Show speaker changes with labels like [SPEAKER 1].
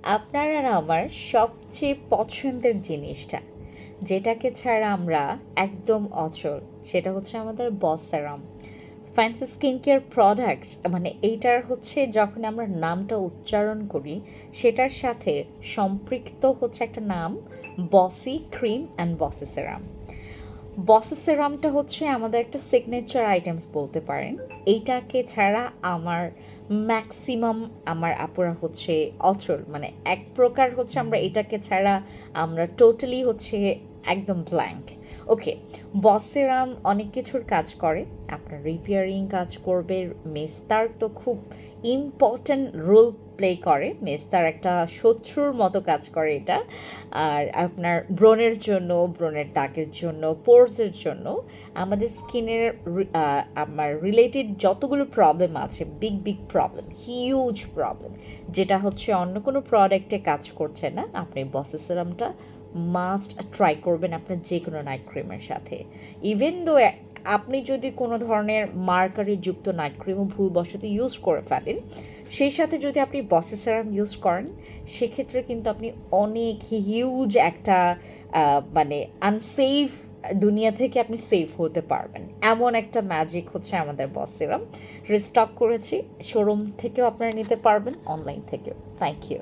[SPEAKER 1] আপনার আর আমার সবচেয়ে পছন্দের জিনিসটা, যেটাকে ছাড়া আমরা একদম অচল, সেটা হচ্ছে আমাদের বস সেরাম। ফ্যান্সি স্কিন কেয়ার প্রোডাক্টস, মানে এইটার হচ্ছে যখন আমরা নামটা উচ্চারণ করি, সেটার সাথে সম্পৃক্ত হচ্ছে একটা নাম, বসি ক্রিম অ্যান্ড বসি সেরাম। বসেস সিরামটা হচ্ছে আমাদের একটা সিগনেচার আইটেমস বলতে পারেন। এইটাকে ছাড়া আমার ম্যাক্সিমাম আমার আপুরা হচ্ছে অচল, মানে এক প্রকার হচ্ছে আমরা এটাকে ছাড়া আমরা টোটালি হচ্ছে একদম ব্ল্যাঙ্ক। ওকে, বস সিরাম অনেক কিছুর কাজ করে, আপনার রিপেয়ারিং কাজ করবে। মেস্তার তো খুব ইম্পর্ট্যান্ট রোল প্লে করে, মেস্তার একটা শত্রুর মতো কাজ করে এটা। আর আপনার ব্রণের জন্য, ব্রণের দাগের জন্য, পোরসের জন্য, আমাদের স্কিনের আমার রিলেটেড যতগুলো প্রবলেম আছে, big big problem, huge problem, যেটা হচ্ছে অন্য কোনো প্রোডাক্টে কাজ করছে না, আপনি বসেস সিরামটা মাস্ট ট্রাই করবেন আপনার যে কোনো নাইট ক্রিমের সাথে। ইভেন দো আপনি যদি কোনো ধরনের মার্কারি যুক্ত নাইট ক্রিমও ভুলবশত ইউজ করে ফেলেন, সেই সাথে যদি আপনি বসে সেরাম ইউজ করেন, সেক্ষেত্রে কিন্তু আপনি অনেক হিউজ একটা মানে আনসেফ দুনিয়া থেকে আপনি সেফ হতে পারবেন। এমন একটা ম্যাজিক হচ্ছে আমাদের বস সিরাম। রিস্টক করেছি, শোরুম থেকেও আপনারা নিতে পারবেন, অনলাইন থেকেও। Thank you.